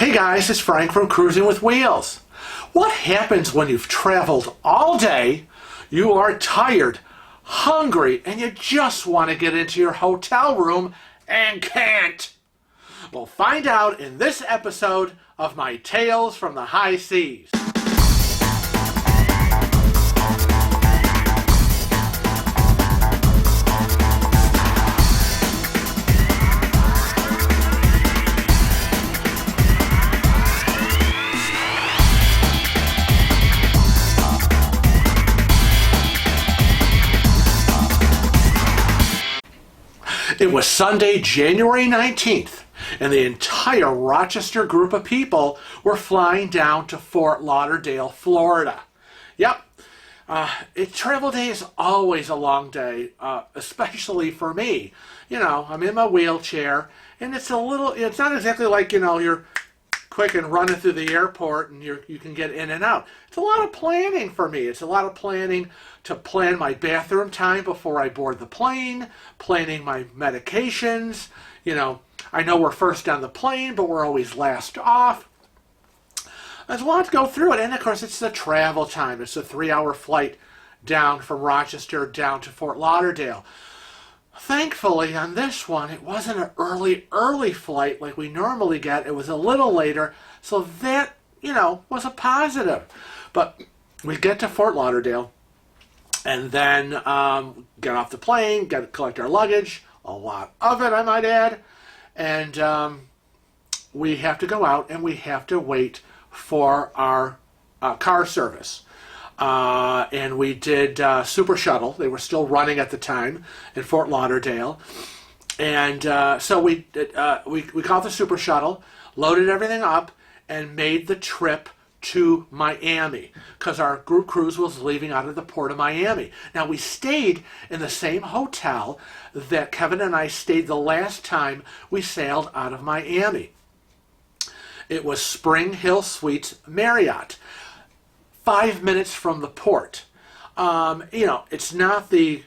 Hey guys, it's Frank from Cruising with Wheels. What happens when you've traveled all day, you are tired, hungry, and you just want to get into your hotel room and can't? We'll find out in this episode of my Tales from the High Seas. It was Sunday, January 19th, and the entire Rochester group of people were flying down to Fort Lauderdale, Florida. Yep, travel day is always a long day, especially for me. You know, I'm in my wheelchair, and it's not exactly like, you're quick and running through the airport and you can get in and out. It's a lot of planning for me. It's a lot of planning to plan my bathroom time before I board the plane, planning my medications. I know we're first on the plane, but we're always last off. There's a lot to go through it, and of course it's the travel time. It's a 3-hour flight down from Rochester down to Fort Lauderdale. Thankfully, on this one, it wasn't an early flight like we normally get. It was a little later, so that, was a positive. But we get to Fort Lauderdale, and then get off the plane, collect our luggage, a lot of it, I might add, and we have to go out and we have to wait for our car service. And we did Super Shuttle. They were still running at the time in Fort Lauderdale. And so we called the Super Shuttle, loaded everything up, and made the trip to Miami because our group cruise was leaving out of the port of Miami. Now, we stayed in the same hotel that Kevin and I stayed the last time we sailed out of Miami. It was Spring Hill Suites Marriott. 5 minutes from the port. It's not the,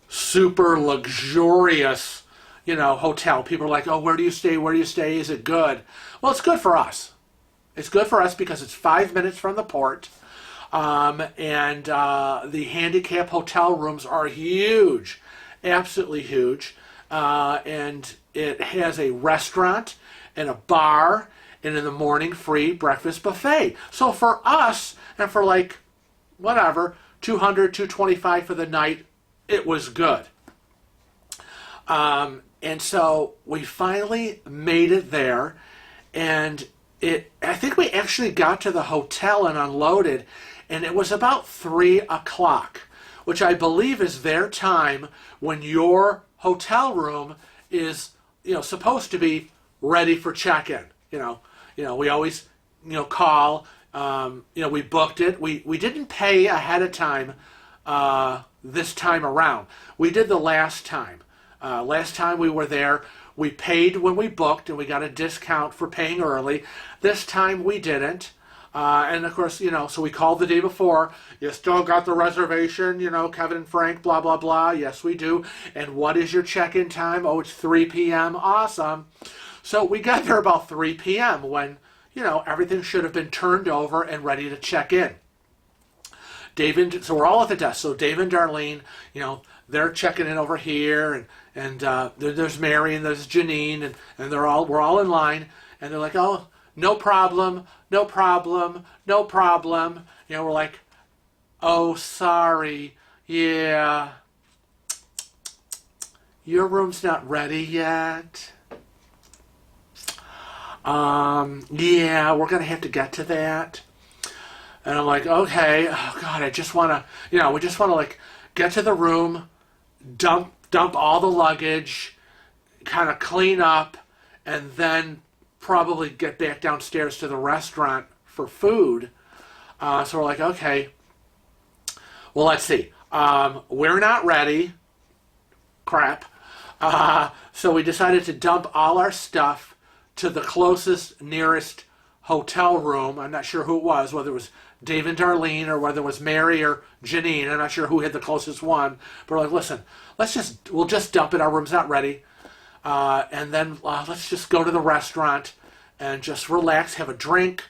super luxurious, hotel. People are like, oh, where do you stay? Where do you stay? Is it good? Well, it's good for us. It's good for us because it's 5 minutes from the port. And the handicap hotel rooms are huge. Absolutely huge. And it has a restaurant and a bar, and in the morning, free breakfast buffet. So for us, and for like, whatever, $200, $225 for the night, it was good. And so we finally made it there, and I think we actually got to the hotel and unloaded, and it was about 3 o'clock, which I believe is their time when your hotel room is, supposed to be ready for check-in. We always, call, we booked it. We didn't pay ahead of time this time around. We did the last time. Last time we were there, we paid when we booked, and we got a discount for paying early. This time we didn't. And of course, so we called the day before. You still got the reservation, Kevin and Frank, blah, blah, blah. Yes, we do. And what is your check-in time? Oh, it's 3 p.m. Awesome. So we got there about 3 p.m. when, everything should have been turned over and ready to check in. So we're all at the desk. So Dave and Darlene, they're checking in over here, and there's Mary and there's Janine, and we're all in line, and they're like, oh, no problem, no problem, no problem. We're like, oh, sorry, yeah, your room's not ready yet. Yeah, we're going to have to get to that. And I'm like, okay, oh God, I just want to, we just want to get to the room, dump all the luggage, kind of clean up, and then probably get back downstairs to the restaurant for food. So we're like, okay, well, let's see. We're not ready. Crap. So we decided to dump all our stuff to the closest, nearest hotel room. I'm not sure who it was, whether it was Dave and Darlene or whether it was Mary or Janine. I'm not sure who had the closest one. But we're like, listen, we'll just dump it. Our room's not ready. And then let's just go to the restaurant and just relax, have a drink.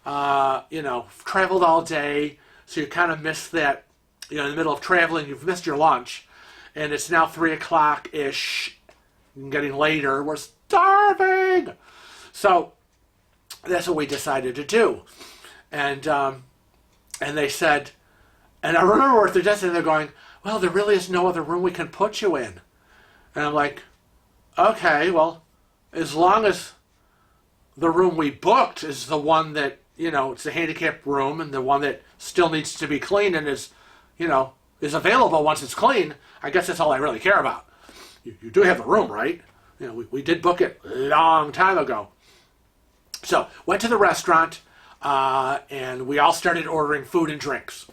Traveled all day, so you kind of miss that, in the middle of traveling, you've missed your lunch, and it's now 3 o'clock-ish, getting later, we're starving! So, that's what we decided to do. And they said, and I remember at the desk, they're going, well, there really is no other room we can put you in. And I'm like, okay, well, as long as the room we booked is the one that, it's the handicapped room and the one that still needs to be cleaned and is available once it's clean, I guess that's all I really care about. You do have a room, right? We did book it a long time ago. So, went to the restaurant, and we all started ordering food and drinks.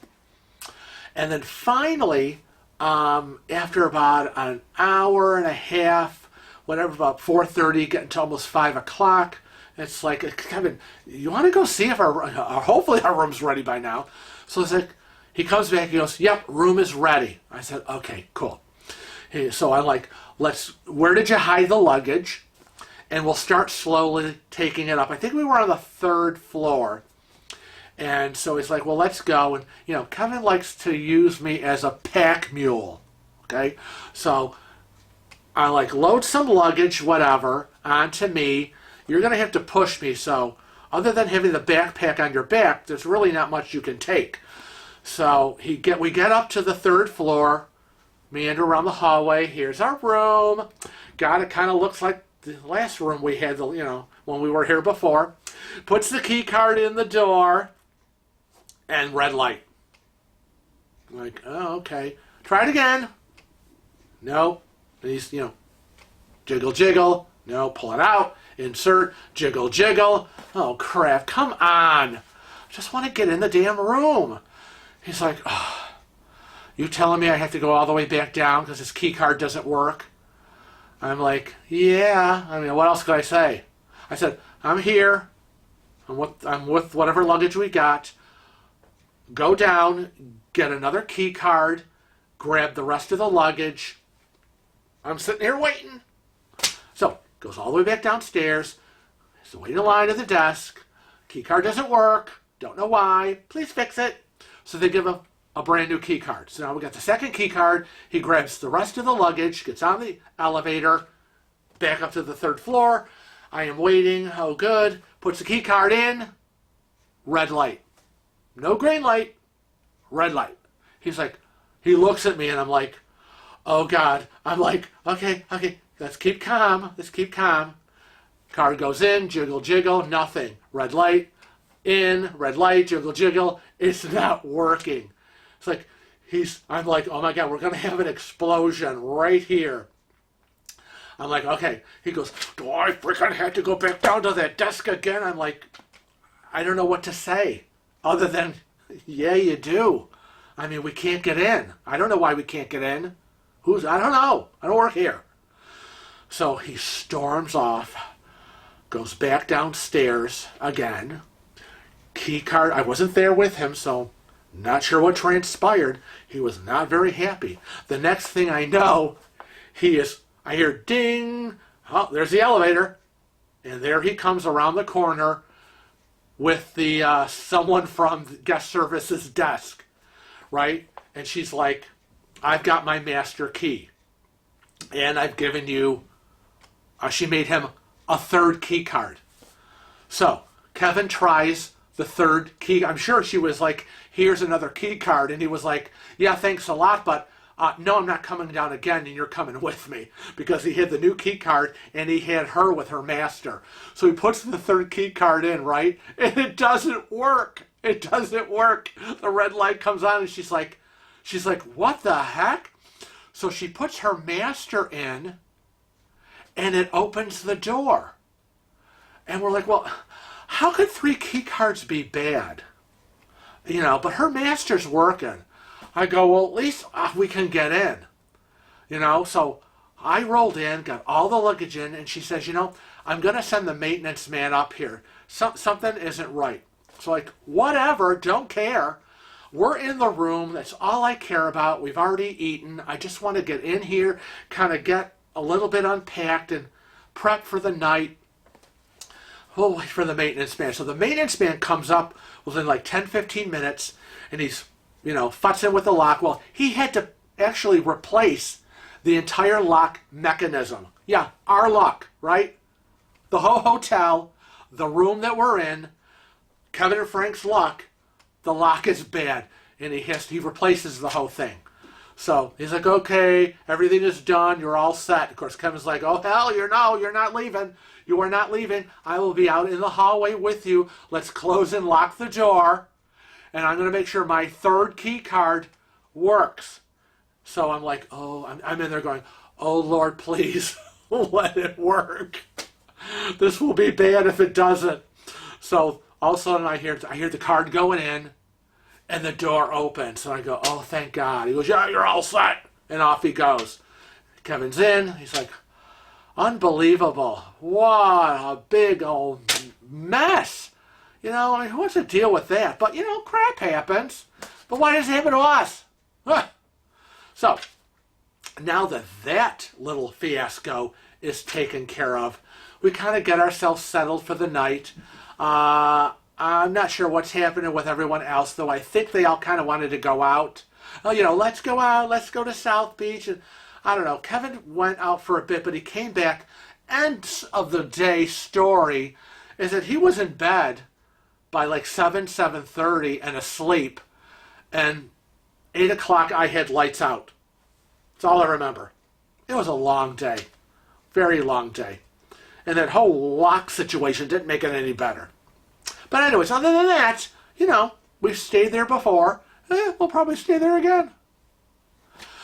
And then finally, after about an hour and a half, about 4:30, getting to almost 5 o'clock, it's like, Kevin, you want to go see if hopefully our room's ready by now. So it's like, he comes back, he goes, yep, room is ready. I said, okay, cool. So I'm like, where did you hide the luggage? And we'll start slowly taking it up. I think we were on the 3rd floor. And so he's like, well, let's go. And, Kevin likes to use me as a pack mule. Okay? So I load some luggage, whatever, onto me. You're going to have to push me. So other than having the backpack on your back, there's really not much you can take. So we get up to the 3rd floor, meander around the hallway. Here's our room. God, it kind of looks like the last room we had, when we were here before. Puts the key card in the door, and red light. I'm like, oh, okay. Try it again. No. And he's, jiggle, jiggle. No, pull it out. Insert. Jiggle, jiggle. Oh, crap. Come on. I just want to get in the damn room. He's like, oh, you telling me I have to go all the way back down because this key card doesn't work? I'm like, yeah. I mean, what else could I say? I said, I'm here. I'm with whatever luggage we got. Go down, get another key card, grab the rest of the luggage. I'm sitting here waiting. So, goes all the way back downstairs. He's waiting in line at the desk. Key card doesn't work. Don't know why. Please fix it. So they give him a brand new key card. So now we got the second key card. He grabs the rest of the luggage, gets on the elevator, back up to the 3rd floor. I am waiting. Oh, good. Puts the key card in. Red light. No green light. Red light. He's like, he looks at me and I'm like, oh God. I'm like, okay. Let's keep calm. Card goes in. Jiggle, jiggle. Nothing. Red light. In. Red light. Jiggle, jiggle. It's not working. It's like, I'm like, oh my God, we're going to have an explosion right here. I'm like, okay. He goes, do I freaking have to go back down to that desk again? I'm like, I don't know what to say other than, yeah, you do. I mean, we can't get in. I don't know why we can't get in. I don't know. I don't work here. So he storms off, goes back downstairs again. Key card, I wasn't there with him, so not sure what transpired. He was not very happy. The next thing I know, I hear ding. Oh, there's the elevator. And there he comes around the corner with the someone from guest services desk, right? And she's like, I've got my master key. And I've given you, she made him a 3rd key card. So, Kevin tries the 3rd key. I'm sure she was like, here's another key card. And he was like, yeah, thanks a lot, but no, I'm not coming down again, and you're coming with me. Because he had the new key card, and he had her with her master. So he puts the 3rd key card in, right? And it doesn't work. It doesn't work. The red light comes on, and she's like, what the heck? So she puts her master in, and it opens the door. And we're like, well, how could 3 key cards be bad? But her master's working. I go, well, at least we can get in. So I rolled in, got all the luggage in, and she says, I'm going to send the maintenance man up here. Something isn't right. So like, whatever, don't care. We're in the room. That's all I care about. We've already eaten. I just want to get in here, kind of get a little bit unpacked and prep for the night. we'll wait for the maintenance man. So the maintenance man comes up within like 10, 15 minutes, and he's, futzing with the lock. Well, he had to actually replace the entire lock mechanism. Yeah, our lock, right? The whole hotel, the room that we're in, Kevin and Frank's lock, the lock is bad. And he replaces the whole thing. So he's like, okay, everything is done. You're all set. Of course, Kevin's like, oh, hell, you're not leaving. You are not leaving. I will be out in the hallway with you. Let's close and lock the door. And I'm going to make sure my third key card works. So I'm like, I'm in there going, oh, Lord, please let it work. This will be bad if it doesn't. So all of a sudden I hear the card going in, and the door opens. So I go, oh, thank God. He goes, yeah, you're all set. And off he goes. Kevin's in. He's like, unbelievable. What a big old mess. Who wants to deal with that? But, crap happens. But why does it happen to us? Huh. So, now that little fiasco is taken care of, we kind of get ourselves settled for the night. I'm not sure what's happening with everyone else, though I think they all kind of wanted to go out. Let's go out, let's go to South Beach. And I don't know, Kevin went out for a bit, but he came back. End of the day story is that he was in bed by like 7:30 and asleep. And 8 o'clock I had lights out. That's all I remember. It was a long day. Very long day. And that whole lock situation didn't make it any better. But anyways, other than that, we've stayed there before. We'll probably stay there again.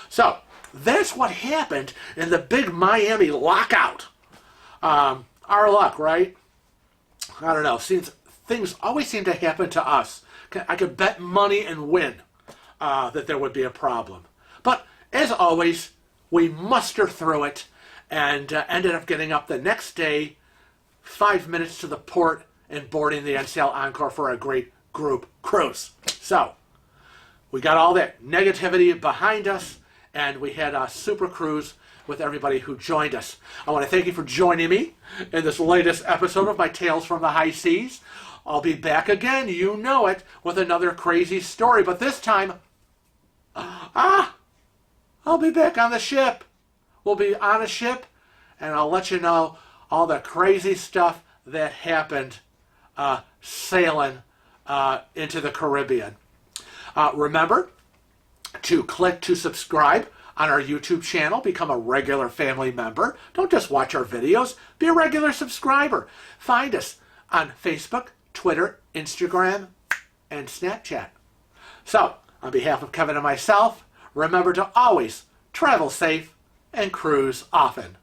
So, that's what happened in the big Miami lockout. Our luck, right? I don't know. Things always seem to happen to us. I could bet money and win that there would be a problem. But, as always, we muster through it and ended up getting up the next day, 5 minutes to the port, and boarding the NCL Encore for a great group cruise. So, we got all that negativity behind us, and we had a super cruise with everybody who joined us. I want to thank you for joining me in this latest episode of my Tales from the High Seas. I'll be back again, you know it, with another crazy story, but this time, I'll be back on the ship. We'll be on a ship, and I'll let you know all the crazy stuff that happened sailing into the Caribbean. Remember to click to subscribe on our YouTube channel. Become a regular family member. Don't just watch our videos. Be a regular subscriber. Find us on Facebook, Twitter, Instagram, and Snapchat. So, on behalf of Kevin and myself, remember to always travel safe and cruise often.